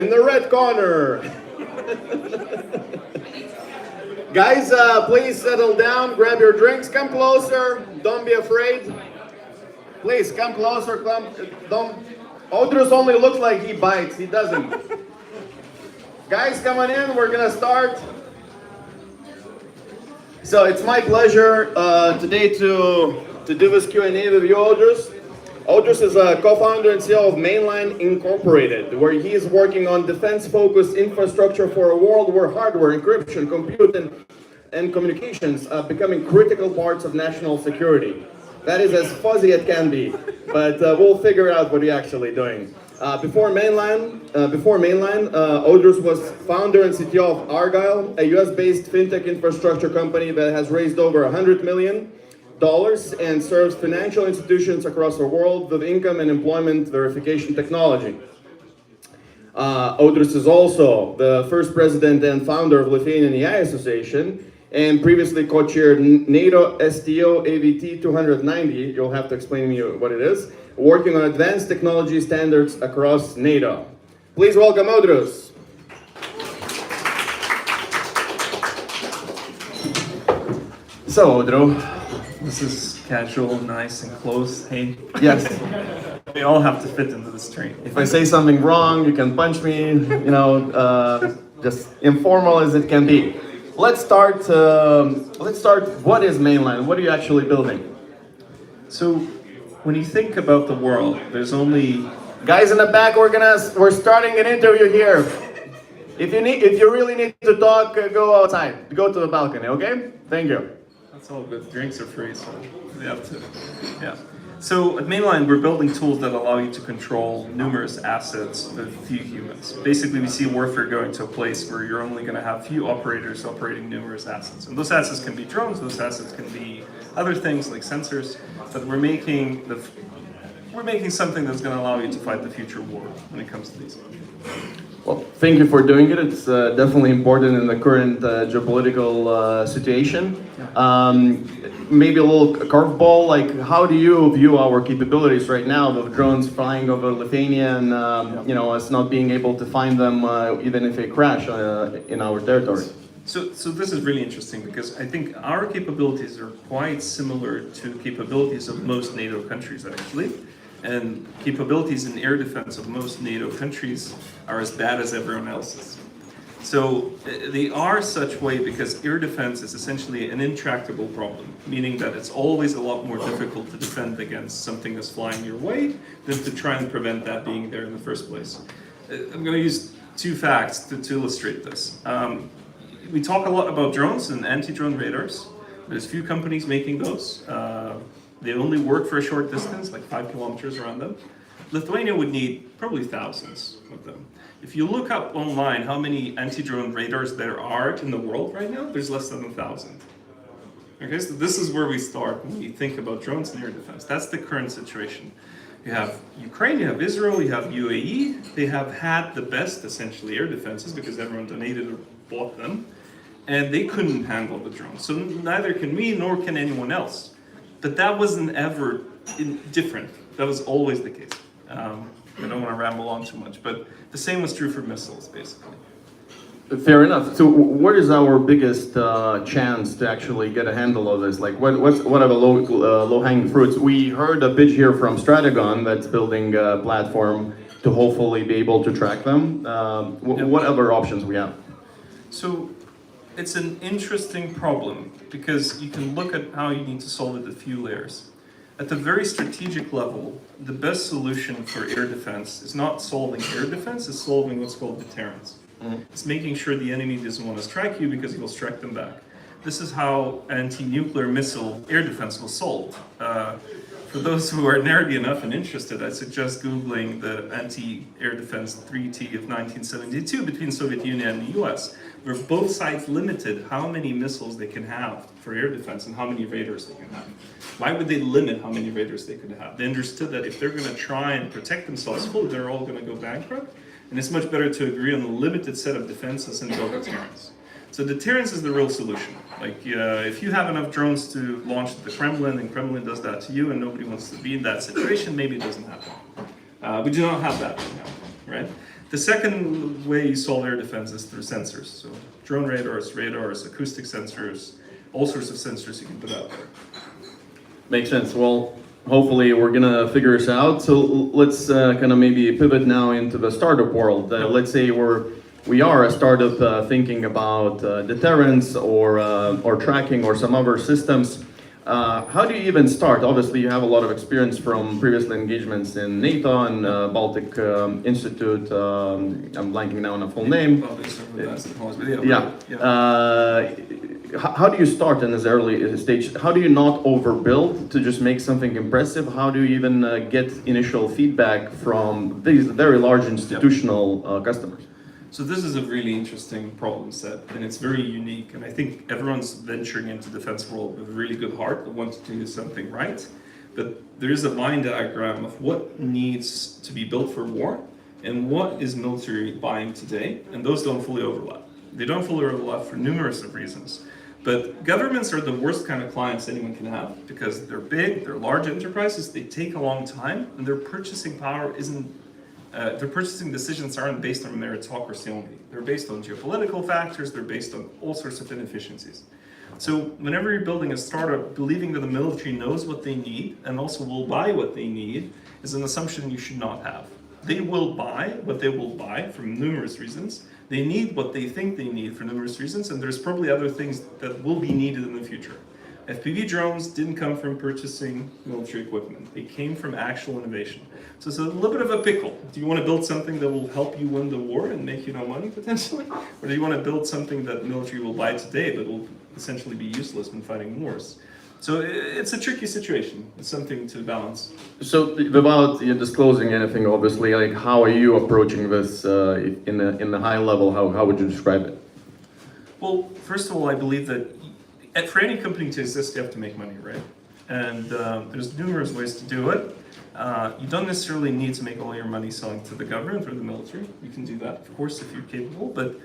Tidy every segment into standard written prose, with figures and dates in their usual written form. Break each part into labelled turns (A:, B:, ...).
A: in the red corner. Guys, please settle down, grab your drinks, come closer, don't be afraid. Please, come closer, don't. Audrius only looks like he bites, he doesn't. Guys, come on in, we're gonna start. So it's my pleasure today to do this Q&A with you, Audrius. Audrius is a co-founder and CEO of Mainline Incorporated, where he is working on defense-focused infrastructure for a world where hardware, encryption, compute, and communications are becoming critical parts of national security. That is as fuzzy as it can be, but we'll figure out what you're actually doing. Before Mainline, Audrius was founder and CTO of Argyle, a US-based fintech infrastructure company that has raised over $100 million and serves financial institutions across the world with income and employment verification technology. Audrius is also the first president and founder of Lithuanian AI Association and previously co-chaired NATO STO AVT-290, you'll have to explain to me what it is, working on advanced technology standards across NATO. Please welcome Audrius. So, Audrius.
B: This is casual, nice, and close. Hey.
A: Yes.
B: We all have to fit into this train.
A: If I say something wrong, you can punch me, just informal as it can be. Let's start, what is Mainline? What are you actually building?
B: So, when you think about the world, there's only...
A: Guys in the back, we're starting an interview here. If you really need to talk, go outside. Go to the balcony, okay? Thank you.
B: That's all good. Drinks are free, so we have to. Yeah. So at Mainline, we're building tools that allow you to control numerous assets with few humans. Basically, we see warfare going to a place where you're only going to have few operators operating numerous assets. And those assets can be drones, those assets can be other things like sensors, but we're making something that's going to allow you to fight the future war when it comes to these.
A: Well, thank you for doing it. It's definitely important in the current geopolitical situation. Maybe a little curveball, like how do you view our capabilities right now with drones flying over Lithuania and us not being able to find them even if they crash in our territory?
B: So this is really interesting because I think our capabilities are quite similar to capabilities of most NATO countries actually. And capabilities in air defense of most NATO countries are as bad as everyone else's. So they are such way because air defense is essentially an intractable problem, meaning that it's always a lot more difficult to defend against something that's flying your way than to try and prevent that being there in the first place. I'm going to use two facts to illustrate this. We talk a lot about drones and anti-drone radars. There's few companies making those. They only work for a short distance, like 5 kilometers around them. Lithuania would need probably thousands of them. If you look up online how many anti-drone radars there are in the world right now, there's less than 1,000. Okay, so this is where we start when you think about drones and air defense. That's the current situation. You have Ukraine, you have Israel, you have UAE. They have had the best, essentially, air defenses because everyone donated or bought them. And they couldn't handle the drones. So neither can we, nor can anyone else. But that wasn't ever different. That was always the case. I don't want to ramble on too much, but the same was true for missiles, basically.
A: Fair enough. So what is our biggest chance to actually get a handle of this? Like what are the low-hanging fruits? We heard a pitch here from Stratagon that's building a platform to hopefully be able to track them. What other options we have?
B: So it's an interesting problem because you can look at how you need to solve it at a few layers. At the very strategic level, the best solution for air defense is not solving air defense, it's solving what's called deterrence. Mm-hmm. It's making sure the enemy doesn't want to strike you because he will strike them back. This is how anti-nuclear missile air defense was solved. For those who are nerdy enough and interested, I suggest Googling the anti-air defense treaty of 1972 between Soviet Union and the US, where both sides limited how many missiles they can have for air defense and how many radars they can have. Why would they limit how many radars they could have? They understood that if they're going to try and protect themselves fully, they're all going to go bankrupt, and it's much better to agree on a limited set of defenses and build deterrence. So deterrence is the real solution. Like, if you have enough drones to launch at the Kremlin, and Kremlin does that to you, and nobody wants to be in that situation, maybe it doesn't happen. We do not have that right now, right? The second way you solve air defense is through sensors. So drone radars, acoustic sensors, all sorts of sensors you can put out there.
A: Makes sense. Well, hopefully we're gonna figure this out. So let's kind of maybe pivot now into the startup world. Let's say we are a startup thinking about deterrence or tracking or some other systems. How do you even start? Obviously, you have a lot of experience from previous engagements in NATO and Baltic Institute. I'm blanking now on a full name. Yeah. How do you start in this early stage? How do you not overbuild to just make something impressive? How do you even get initial feedback from these very large institutional customers?
B: So this is a really interesting problem set, and it's very unique. And I think everyone's venturing into defense world with a really good heart that wants to do something right. But there is a line diagram of what needs to be built for war and what is military buying today, and those don't fully overlap. They don't fully overlap for numerous of reasons. But governments are the worst kind of clients anyone can have because they're big, they're large enterprises, they take a long time, and their purchasing power isn't. Their purchasing decisions aren't based on meritocracy only. They're based on geopolitical factors, they're based on all sorts of inefficiencies. So whenever you're building a startup, believing that the military knows what they need and also will buy what they need is an assumption you should not have. They will buy what they will buy for numerous reasons. They need what they think they need for numerous reasons, and there's probably other things that will be needed in the future. FPV drones didn't come from purchasing military equipment. They came from actual innovation. So it's a little bit of a pickle. Do you want to build something that will help you win the war and make you no money potentially? Or do you want to build something that military will buy today but will essentially be useless when fighting wars? So it's a tricky situation. It's something to balance.
A: So without disclosing anything, obviously, like how are you approaching this in the high level? How would you describe it?
B: Well, first of all, I believe that for any company to exist, you have to make money, right? And there's numerous ways to do it. You don't necessarily need to make all your money selling to the government or the military. You can do that, of course, if you're capable. But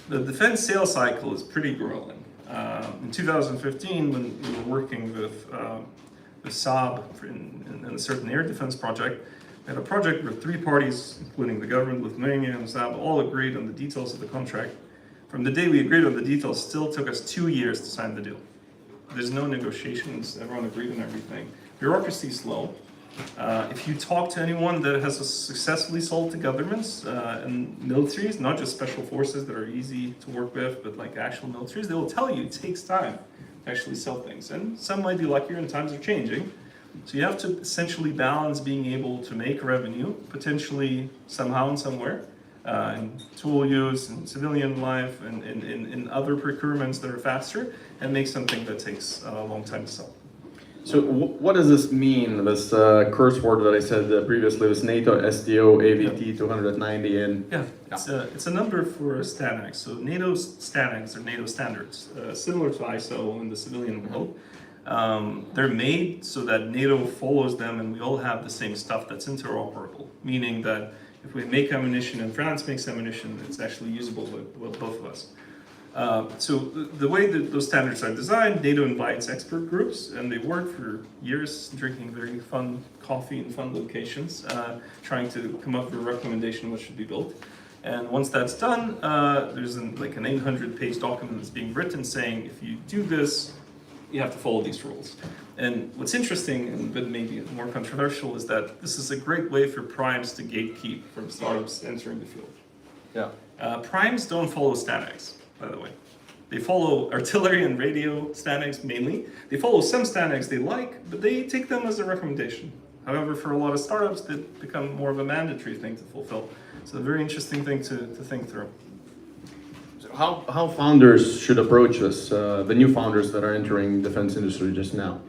B: the defense sales cycle is pretty grueling. In 2015, when we were working with Saab in a certain air defense project, we had a project where 3 parties, including the government, Lithuania, and Saab, all agreed on the details of the contract. From the day we agreed on the details, still took us 2 years to sign the deal. There's no negotiations, everyone agreed on everything. Bureaucracy is slow. If you talk to anyone that has successfully sold to governments and militaries, not just special forces that are easy to work with, but like actual militaries, they will tell you it takes time to actually sell things. And some might be luckier and times are changing. So you have to essentially balance being able to make revenue, potentially somehow and somewhere, in tool use, in civilian life, and in other procurements that are faster, and make something that takes a long time to sell.
A: So what does this mean, this curse word that I said previously, this NATO STO AVT-290? And
B: yeah, it's a number for STANAGs. So NATO's STANAGs are NATO standards, similar to ISO in the civilian world. They're made so that NATO follows them and we all have the same stuff that's interoperable, meaning that if we make ammunition and France makes ammunition, it's actually usable by both of us. So the way that those standards are designed, NATO invites expert groups, and they work for years drinking very fun coffee in fun locations, trying to come up with a recommendation on what should be built. And once that's done, there's like an 800-page document that's being written saying, if you do this, you have to follow these rules. And what's interesting, and but maybe more controversial, is that this is a great way for primes to gatekeep from startups entering the field.
A: yeah.
B: Primes don't follow STANAGs, by the way. They follow artillery and radio STANAGs mainly. They follow some STANAGs they like, but they take them as a recommendation. However, for a lot of startups, they become more of a mandatory thing to fulfill. So a very interesting thing to think through.
A: How founders should approach this, the new founders that are entering defense industry just now?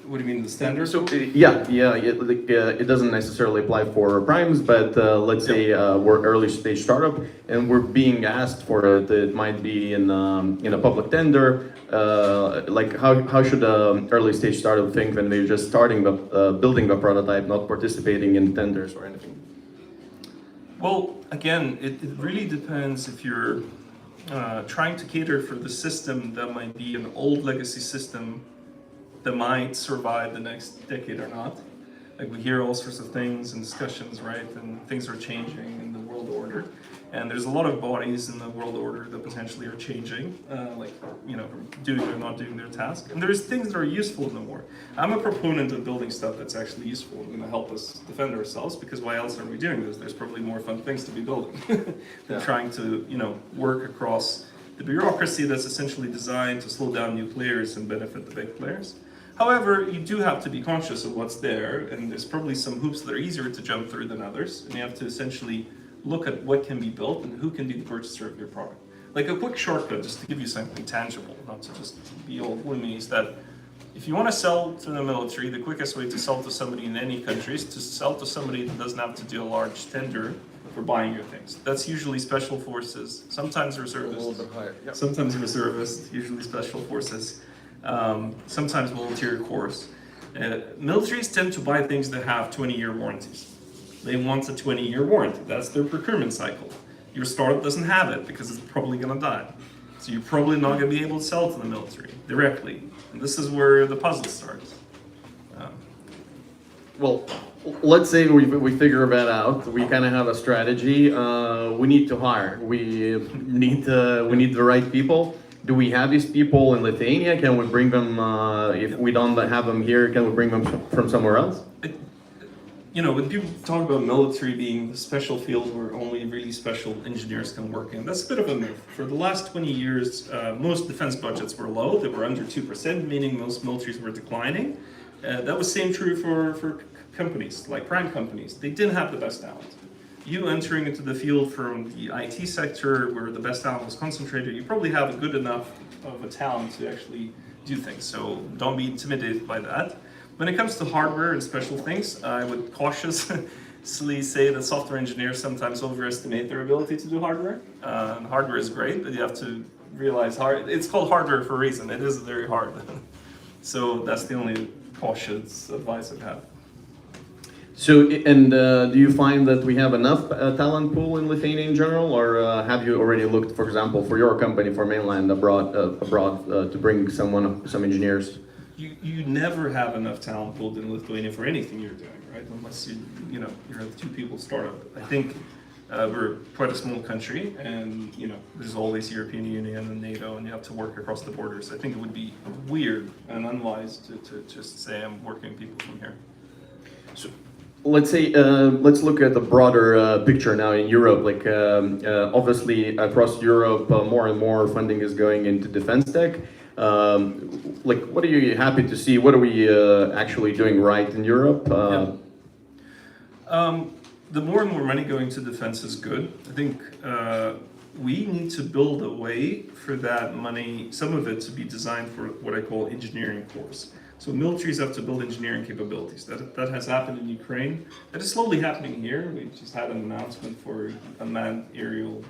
B: What do you mean, the standards?
A: So it doesn't necessarily apply for primes, but let's say we're early stage startup and we're being asked for it. It might be in a public tender. Like how should an early stage startup think when they're just starting building a prototype, not participating in tenders or anything?
B: Well, again, it really depends if you're trying to cater for the system that might be an old legacy system that might survive the next decade or not. Like we hear all sorts of things and discussions, right? And things are changing in the world order. And there's a lot of bodies in the world order that potentially are changing, doing or not doing their task. And there's things that are useful in the war. I'm a proponent of building stuff that's actually useful and going to help us defend ourselves, because why else are we doing this? There's probably more fun things to be building than trying to, work across the bureaucracy that's essentially designed to slow down new players and benefit the big players. However, you do have to be conscious of what's there, and there's probably some hoops that are easier to jump through than others, and you have to essentially look at what can be built and who can be the purchaser of your product. Like a quick shortcut, just to give you something tangible, not to just be all gloomy, is that if you want to sell to the military, the quickest way to sell to somebody in any country is to sell to somebody that doesn't have to do a large tender for buying your things. That's usually special forces, sometimes reservists. A little bit higher. Yep. Sometimes reservists, usually special forces, sometimes military corps. Militaries tend to buy things that have 20-year warranties. They want a 20-year warranty. That's their procurement cycle. Your startup doesn't have it because it's probably going to die. So you're probably not going to be able to sell to the military directly. And this is where the puzzle starts.
A: Well, let's say we figure that out. We kind of have a strategy. We need to hire. We need the right people. Do we have these people in Lithuania? Can we bring them? If we don't have them here, can we bring them from somewhere else?
B: When people talk about military being a special field where only really special engineers can work in, that's a bit of a myth. For the last 20 years, most defense budgets were low. They were under 2%, meaning most militaries were declining. That was same true for companies, like prime companies. They didn't have the best talent. You entering into the field from the IT sector where the best talent was concentrated, you probably have a good enough of a talent to actually do things. So don't be intimidated by that. When it comes to hardware and special things, I would cautiously say that software engineers sometimes overestimate their ability to do hardware. Hardware is great, but you have to realize it's called hardware for a reason. It is very hard. So that's the only cautious advice I have.
A: So, do you find that we have enough talent pool in Lithuania in general, or have you already looked, for example, for your company, for Mainline abroad to bring some engineers?
B: You never have enough talent pooled in Lithuania for anything you're doing, right? Unless you're a two-people startup. I think we're quite a small country, and there's always European Union and NATO, and you have to work across the borders. I think it would be weird and unwise to just say I'm working people from here.
A: So, let's say let's look at the broader picture now in Europe. Like obviously across Europe, more and more funding is going into defense tech. What are you happy to see? What are we actually doing right in Europe?
B: The more and more money going to defense is good. I think we need to build a way for that money, some of it to be designed for what I call engineering cores. So militaries have to build engineering capabilities. That has happened in Ukraine. That is slowly happening here. We just had an announcement for unmanned aerial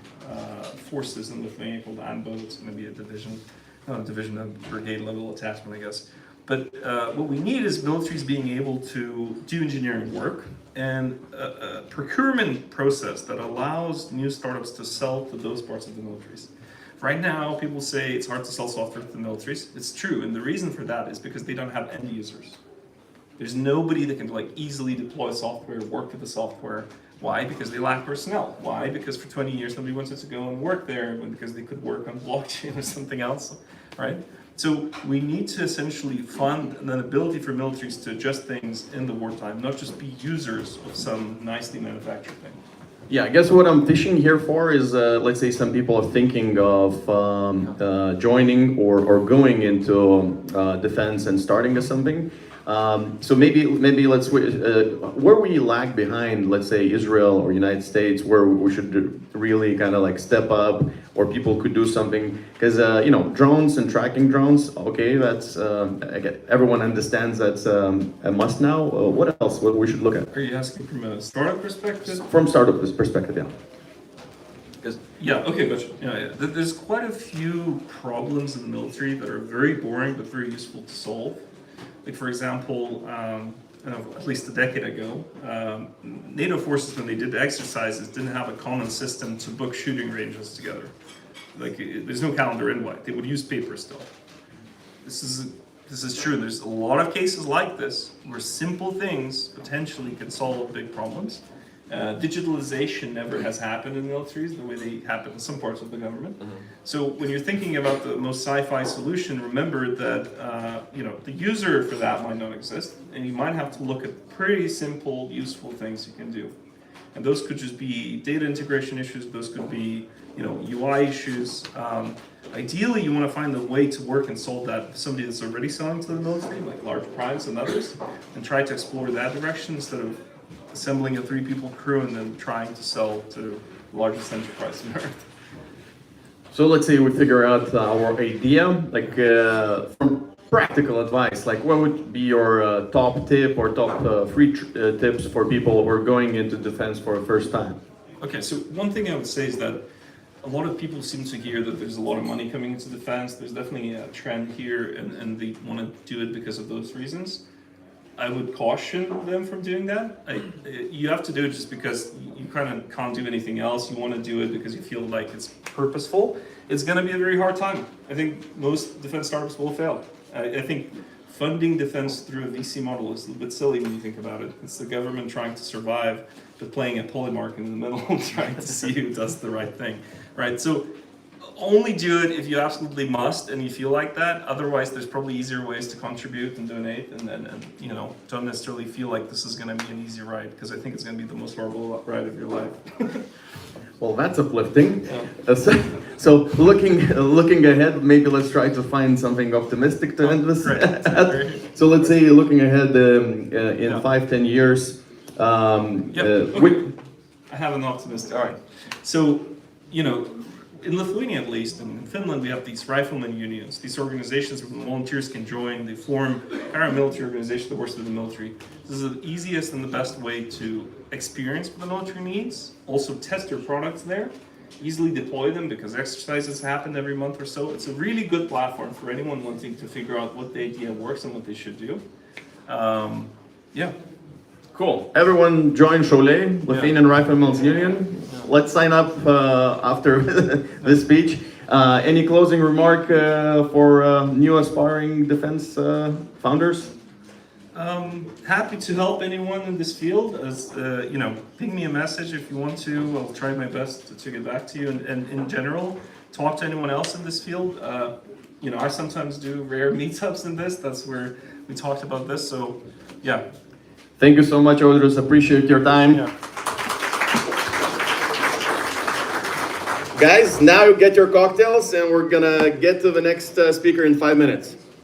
B: forces in Lithuania called ANBO. It's going to be a division. Not a division, a brigade level attachment, I guess. But what we need is militaries being able to do engineering work and a procurement process that allows new startups to sell to those parts of the militaries. Right now, people say it's hard to sell software to the militaries. It's true, and the reason for that is because they don't have end users. There's nobody that can easily deploy software, work with the software. Why? Because they lack personnel. Why? Because for 20 years nobody wanted to go and work there because they could work on blockchain or something else, right? So we need to essentially fund an ability for militaries to adjust things in the wartime, not just be users of some nicely manufactured thing.
A: Yeah, I guess what I'm fishing here for is, let's say some people are thinking of joining or going into defense and starting something. So maybe let's where we lag behind, let's say Israel or United States, where we should really kind of step up, or people could do something, because drones and tracking drones, okay, that's everyone understands that's a must now. What else? What we should look at?
B: Are you asking from a startup perspective?
A: From startup perspective, yeah.
B: Yeah, okay, gotcha. Yeah. There's quite a few problems in the military that are very boring but very useful to solve. Like, for example, at least a decade ago, NATO forces, when they did the exercises, didn't have a common system to book shooting ranges together. There's no calendar invite. They would use paper still. This is true. There's a lot of cases like this where simple things potentially can solve big problems. Digitalization never has happened in militaries the way they happen in some parts of the government. So when you're thinking about the most sci-fi solution, remember that the user for that might not exist, and you might have to look at pretty simple, useful things you can do. And those could just be data integration issues. Those could be UI issues. Ideally, you want to find a way to work and solve that for somebody that's already selling to the military, like large primes and others, and try to explore that direction instead of assembling a 3-people crew and then trying to sell to the largest enterprise on earth.
A: So let's say we figure out our idea, like from practical advice, like what would be your top tip or top 3 tips for people who are going into defense for the first time?
B: Okay, so one thing I would say is that a lot of people seem to hear that there's a lot of money coming into defense. There's definitely a trend here, and they want to do it because of those reasons. I would caution them from doing that. You have to do it just because you kind of can't do anything else. You want to do it because you feel like it's purposeful. It's going to be a very hard time. I think most defense startups will fail. I think funding defense through a VC model is a little bit silly when you think about it. It's the government trying to survive, but playing a polymark in the middle, trying to see who does the right thing, right? So only do it if you absolutely must and you feel like that. Otherwise, there's probably easier ways to contribute and donate, and don't necessarily feel like this is going to be an easy ride, because I think it's going to be the most horrible ride of your life.
A: Well, that's uplifting. Yeah. So looking ahead, maybe let's try to find something optimistic to end this. So let's say looking ahead in 5-10 years.
B: I have an optimistic. All right. So, in Lithuania at least, and in Finland, we have these riflemen unions, these organizations where volunteers can join. They form paramilitary organizations that works with the military. This is the easiest and the best way to experience what the military needs, also test your products there, easily deploy them because exercises happen every month or so. It's a really good platform for anyone wanting to figure out what the idea works and what they should do.
A: Cool. Everyone join Cholet, Lithuanian Riflemen's Union. Let's sign up after this speech. Any closing remark for new aspiring defense founders?
B: Happy to help anyone in this field. Ping me a message if you want to. I'll try my best to get back to you. And in general, talk to anyone else in this field. I sometimes do rare meetups in this. That's where we talked about this. So, yeah.
A: Thank you so much, Audrius. Appreciate your time.
B: Yeah.
A: Guys, now get your cocktails and we're gonna get to the next speaker in 5 minutes.